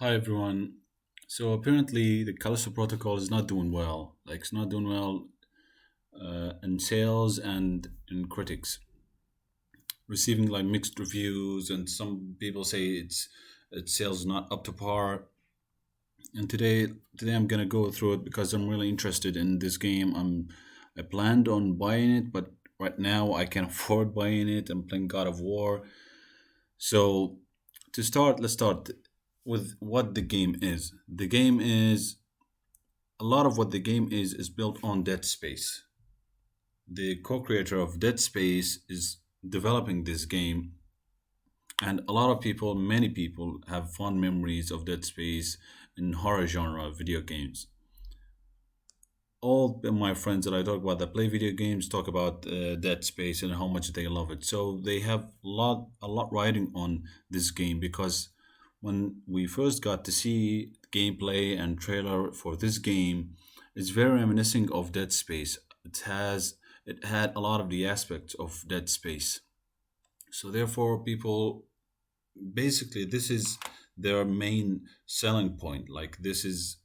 Hi everyone. So apparently the Callisto protocol is not doing well. Like it's not doing well in sales and in critics, receiving like mixed reviews, and some people say its sales not up to par. And today I'm gonna go through it because I'm really interested in this game. I planned on buying it, but right now I can't afford buying it. I'm playing God of War. So to start, let's start with what the game is. The game is a lot of what the game is built on Dead Space. The co-creator of Dead Space is developing this game, and a lot of people, many people, have fond memories of Dead Space in horror genre video games. All my friends that I talk about that play video games talk about Dead Space and how much they love it. So they have a lot riding on this game because when we first got to see gameplay and trailer for this game, it's very reminiscent of Dead Space. It had a lot of the aspects of Dead Space. So therefore, people basically this is their main selling point. Like this is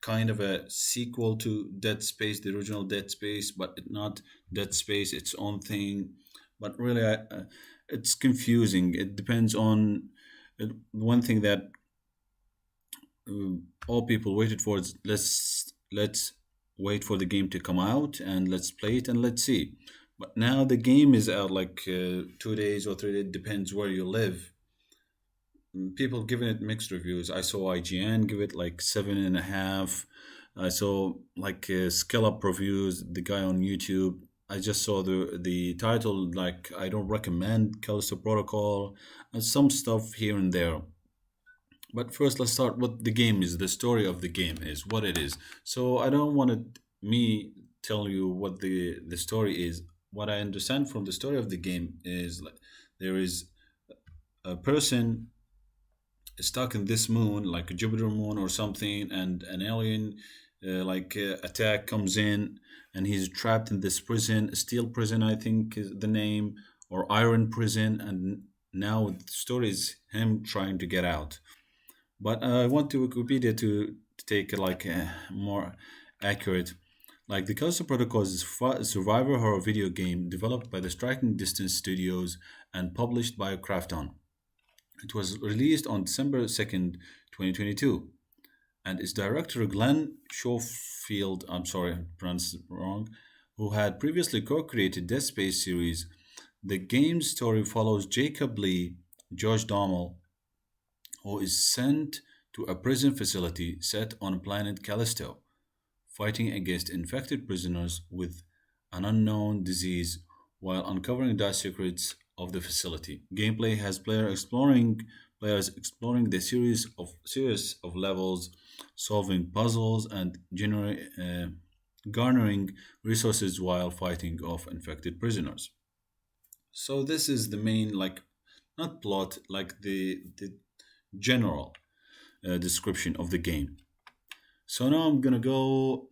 kind of a sequel to Dead Space, the original Dead Space, but it not Dead Space, its own thing. But really, it's confusing. It depends on one thing that all people waited for is let's wait for the game to come out and let's play it and let's see. But now the game is out like 2 days or 3 days, depends where you live. People giving it mixed reviews. I saw IGN give it like 7.5. I saw like Skill Up reviews, the guy on YouTube. I just saw the title like I don't recommend Callisto Protocol and some stuff here and there. But first, let's start what the game is. The story of the game is what it is. So I don't want to me tell you what the story is. What I understand from the story of the game is like there is a person stuck in this moon, like a Jupiter moon or something, and an alien attack comes in, and he's trapped in this prison, steel prison, I think is the name, or iron prison, and now the story is him trying to get out. But I want to Wikipedia to take like a more accurate. Like the Callisto Protocol is a survivor horror video game developed by the Striking Distance Studios and published by Krafton. It was released on December 2nd, 2022, and its director Glenn Schofield, I'm sorry, I pronounced it wrong, who had previously co-created Dead Space series. The game's story follows Jacob Lee, George Dommel, who is sent to a prison facility set on planet Callisto, fighting against infected prisoners with an unknown disease while uncovering the secrets of the facility. Gameplay has players exploring the series of levels, solving puzzles, and garnering resources while fighting off infected prisoners. So this is the main like not plot like the general description of the game. So now I'm gonna go.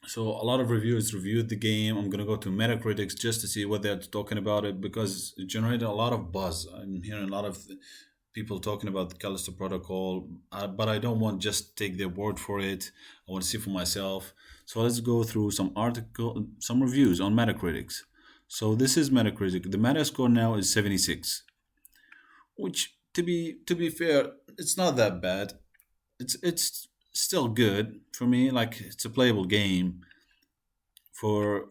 So a lot of reviewers reviewed the game. I'm gonna go to Metacritics just to see what they're talking about it because it generated a lot of buzz. I'm hearing a lot of people talking about the Callisto Protocol, but I don't want just take their word for it. I want to see for myself. So let's go through some reviews on Metacritics. So this is Metacritic. The Metascore now is 76, which to be fair, it's not that bad. It's still good for me. Like it's a playable game for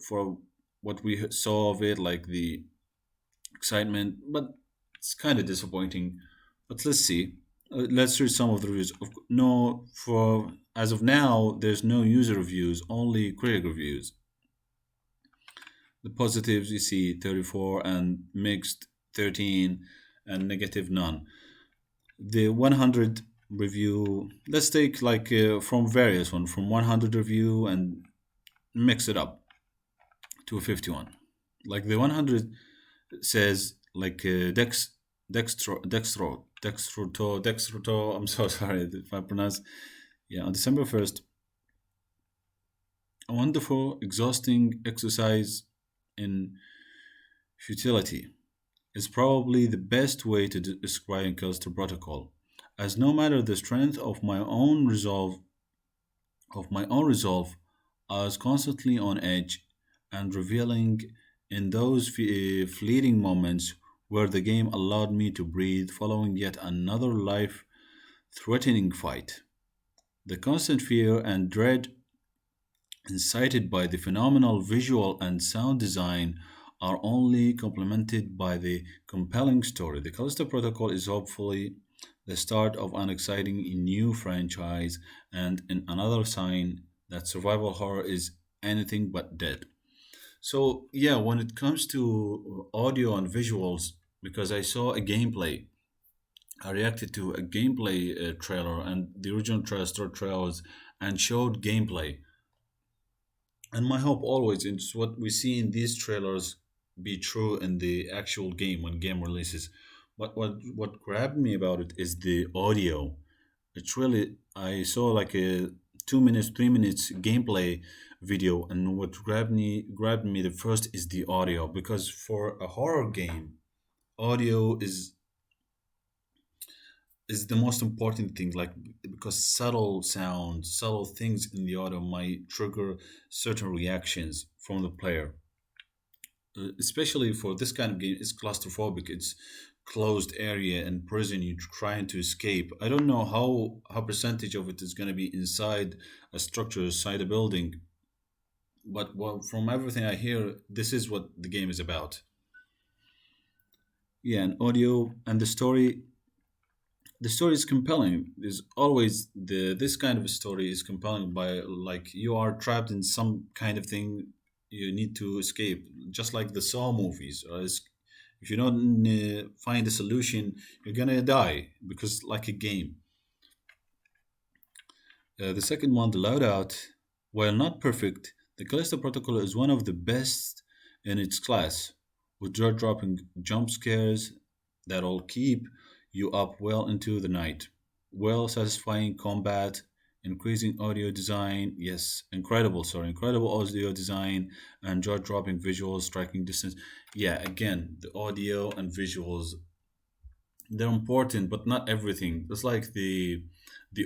what we saw of it, like the excitement. But it's kind of disappointing. But let's see. Let's read some of the reviews. No, for as of now, there's no user reviews, only critic reviews. The positives you see 34 and mixed 13 and negative none. The 100 review, let's take like from various one from 100 review and mix it up to a 51. Like the 100 says like dextroto, I'm so sorry if I pronounce. Yeah, on December 1st, a wonderful exhausting exercise in futility is probably the best way to describe Callisto Protocol. as no matter the strength of my own resolve, I was constantly on edge and revealing in those fleeting moments where the game allowed me to breathe following yet another life threatening fight. The constant fear and dread incited by the phenomenal visual and sound design are only complemented by the compelling story. The Callisto Protocol is hopefully the start of an exciting new franchise and another sign that survival horror is anything but dead. So, yeah, when it comes to audio and visuals, because I saw a gameplay, I reacted to a gameplay trailer and the original trailer, trailers, and showed gameplay. And my hope always is what we see in these trailers be true in the actual game when game releases. But what grabbed me about it is the audio. It's really I saw like a 2 minutes, 3 minutes gameplay video, and what grabbed me the first is the audio because for a horror game, audio is the most important thing. Like because subtle sounds, subtle things in the audio might trigger certain reactions from the player, especially for this kind of game. It's claustrophobic, it's closed area and prison you're trying to escape. I don't know how percentage of it is going to be inside a structure, inside a building, but from everything I hear, this is what the game is about. Yeah, and audio and the story is compelling. There's always this kind of a story is compelling by like you are trapped in some kind of thing, you need to escape, just like the Saw movies. If you don't find a solution, you're gonna die because like a game. The second one, the loadout, while not perfect, the Callisto Protocol is one of the best in its class, with jaw-dropping jump scares that'll keep you up well into the night. Well, satisfying combat, increasing audio design, yes, incredible audio design, and jaw-dropping visuals, striking distance. Yeah, again, the audio and visuals, they're important, but not everything. It's like the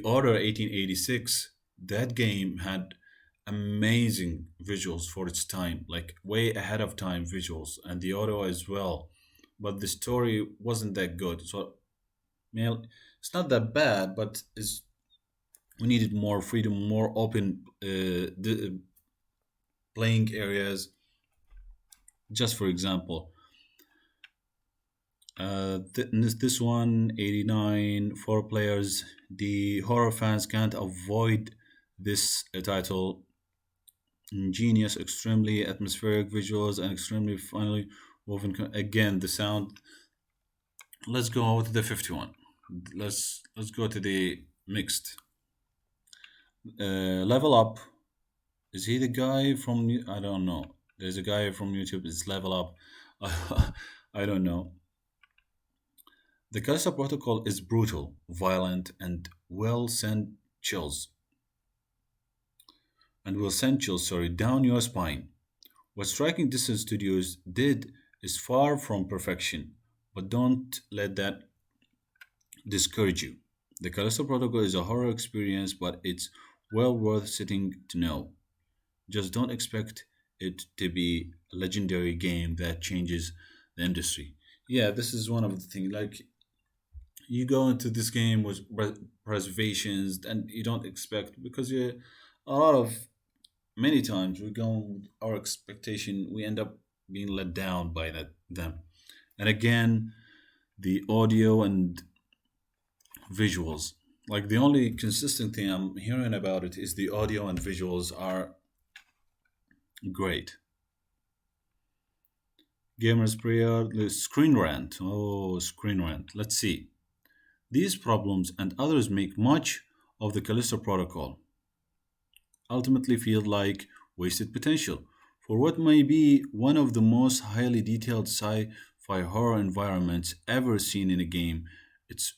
Order 1886. That game had amazing visuals for its time, like way ahead of time visuals, and the audio as well. But the story wasn't that good. So, man, it's not that bad, but we needed more freedom, more open playing areas. Just for example, this one 89 four players. The horror fans can't avoid this title. Ingenious, extremely atmospheric visuals, and extremely finely woven. Again, the sound. Let's go to the 51. Let's go to the mixed. Level up. Is he the guy from? I don't know. There's a guy from YouTube. It's Level Up. I don't know. The Callisto Protocol is brutal, violent, will send chills, sorry, down your spine. What Striking Distance Studios did is far from perfection, but don't let that discourage you. The Callisto Protocol is a horror experience, but it's well worth sitting to know. Just don't expect it to be a legendary game that changes the industry. Yeah, this is one of the things. Like you go into this game with reservations, and you don't expect because you a lot of many times we go with our expectation, we end up being let down by them. And again, the audio and visuals. Like the only consistent thing I'm hearing about it is the audio and visuals are great. Gamers prayer, the screen rant. Oh, screen rant. Let's see. These problems and others make much of the Callisto Protocol ultimately feel like wasted potential for what may be one of the most highly detailed sci-fi horror environments ever seen in a game. Its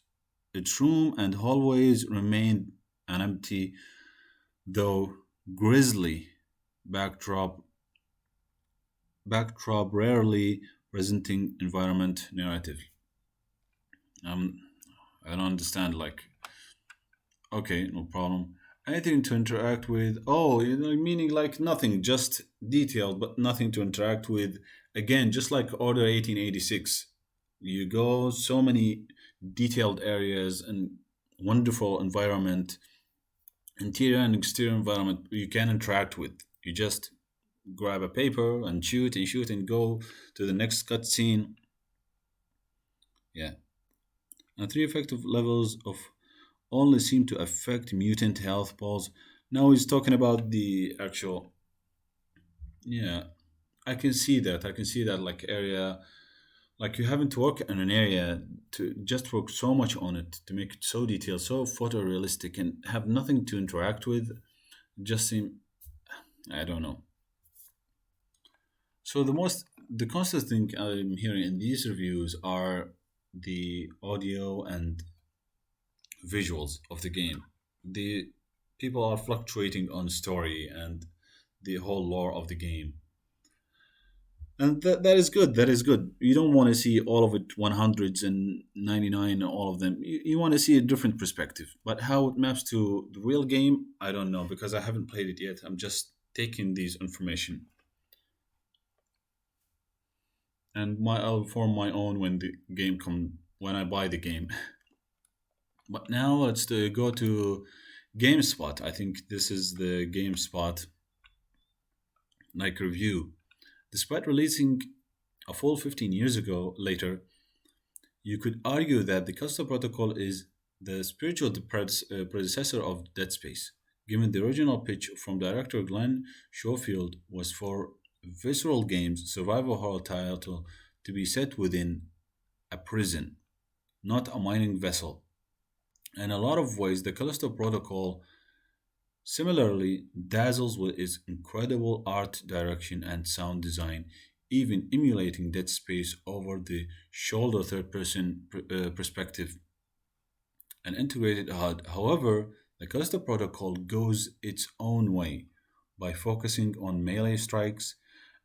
its room and hallways remain an empty, though grisly backdrop rarely presenting environment narrative. Um, I don't understand. Like, okay, no problem. Anything to interact with? Oh, meaning like nothing, just detailed, but nothing to interact with. Again, just like Order 1886, you go so many detailed areas and wonderful environment, interior and exterior environment you can interact with. You just grab a paper and shoot and go to the next cutscene. Yeah, and three effective levels of only seem to affect mutant health balls. Now he's talking about the actual. Yeah, I can see that. I can see that like area, like you having to work in an area to just work so much on it to make it so detailed, so photorealistic, and have nothing to interact with. Just seem, I don't know. So the constant thing I'm hearing in these reviews are the audio and visuals of the game. The people are fluctuating on story and the whole lore of the game. And that is good. That is good. You don't want to see all of it 100s and 99, all of them. You want to see a different perspective. But how it maps to the real game, I don't know because I haven't played it yet. I'm just taking these information and I'll form my own when the game come when I buy the game. But now let's go to GameSpot. I think this is the GameSpot like review. Despite releasing a full 15 years ago later, you could argue that the Callisto Protocol is the spiritual predecessor of Dead Space, given the original pitch from director Glenn Schofield was for visceral games survival horror title to be set within a prison, not a mining vessel. In a lot of ways, the Callisto Protocol similarly dazzles with its incredible art direction and sound design, even emulating Dead Space over the shoulder third person perspective and integrated HUD. However, the Callisto Protocol goes its own way by focusing on melee strikes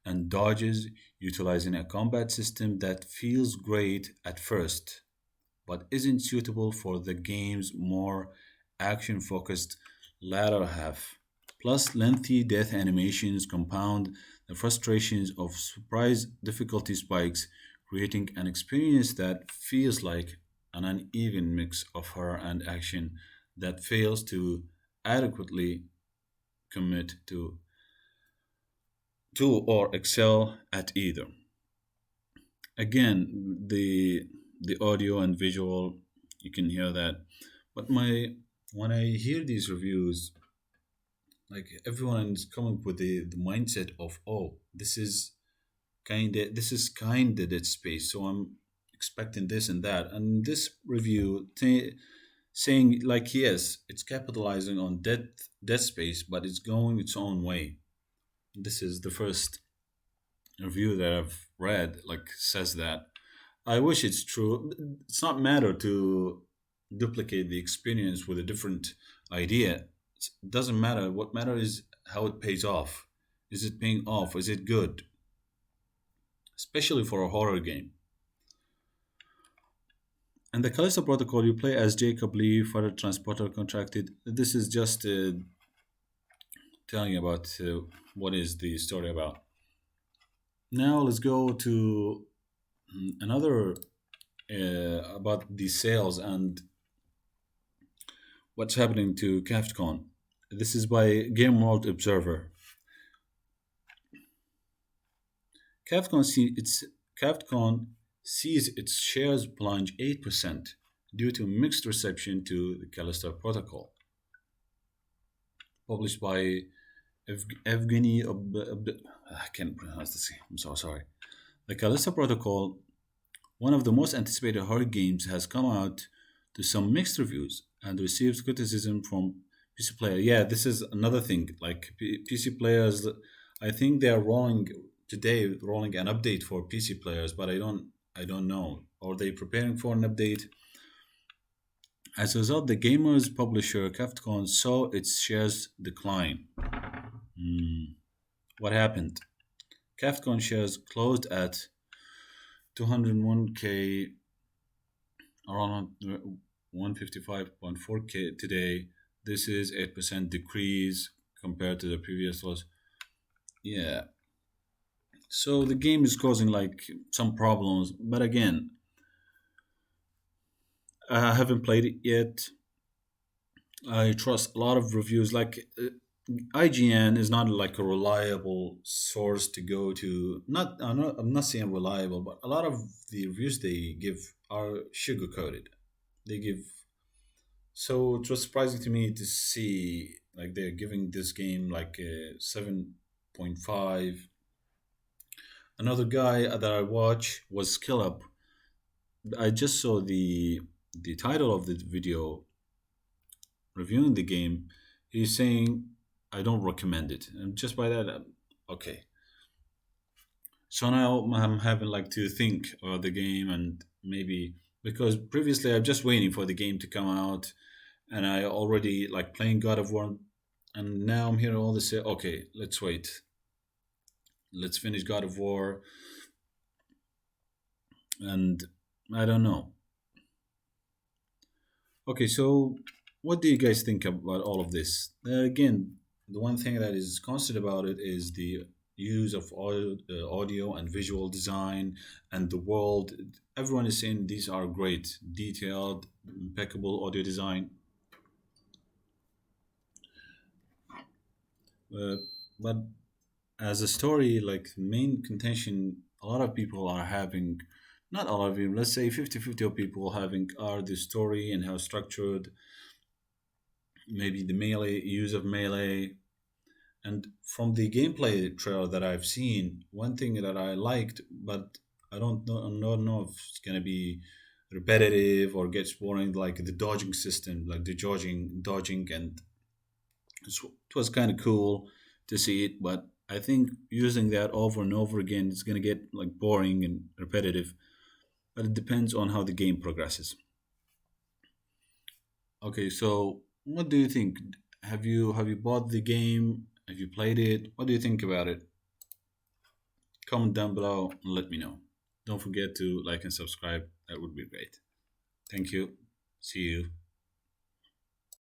and dodges, utilizing a combat system that feels great at first but isn't suitable for the game's more action focused latter half. Plus, lengthy death animations compound the frustrations of surprise difficulty spikes, creating an experience that feels like an uneven mix of horror and action that fails to adequately commit to or excel at either. Again, the audio and visual, you can hear that. But my when I hear these reviews, like everyone is coming with the mindset of, oh, this is kinda Dead Space, so I'm expecting this and that. And this review saying like yes, it's capitalizing on Dead Space, but it's going its own way. This is the first review that I've read like says that. I wish it's true. It's not matter to duplicate the experience with a different idea. It doesn't matter. What matter is how it pays off. Is it paying off? Is it good? Especially for a horror game. And the Callisto Protocol, you play as Jacob Lee, further transporter contracted. This is just telling you about what is the story about. Now let's go to another about the sales and what's happening to CAFCON. This is by Game World Observer. CAFCON sees its shares plunge 8% due to mixed reception to the Callisto Protocol, published by Evgeny I can't pronounce this. I'm so sorry. The Callisto Protocol, one of the most anticipated horror games, has come out to some mixed reviews and receives criticism from PC players. Yeah, this is another thing. Like PC players, I think they are rolling an update for PC players, but I don't know. Are they preparing for an update? As a result, the gamer's publisher Capcom saw its shares decline. Hmm, what happened? Capcom shares closed at 201k around 155.4K today. This is 8% decrease compared to the previous was. Yeah. So the game is causing like some problems, but again, I haven't played it yet. I trust a lot of reviews. Like IGN is not like a reliable source to go to. I'm not saying reliable, but a lot of the reviews they give are sugar coated. They give, so it was surprising to me to see like they're giving this game like a 7.5. Another guy that I watch was Skill Up. I just saw the title of the video reviewing the game. He's saying I don't recommend it, and just by that, okay. So now I'm having like to think about the game and maybe because previously I'm just waiting for the game to come out, and I already like playing God of War, and now I'm hearing all this. Say, okay, let's wait. Let's finish God of War, and I don't know. Okay, so what do you guys think about all of this? Again, the one thing that is constant about it is the use of audio and visual design and the world. Everyone is saying these are great, detailed, impeccable audio design. Uh, but as a story, like main contention, a lot of people are having, not all of you, let's say 50-50 of people having are the story and how structured, maybe the melee use of melee. And from the gameplay trailer that I've seen, one thing that I liked, but I don't know if it's gonna be repetitive or gets boring, like the dodging system, like the dodging, and it was kind of cool to see it. But I think using that over and over again, it's gonna get like boring and repetitive. But it depends on how the game progresses. Okay, so what do you think? Have you bought the game? Have you played it? What do you think about it? Comment down below and let me know. Don't forget to like and subscribe. That would be great. Thank you. See you.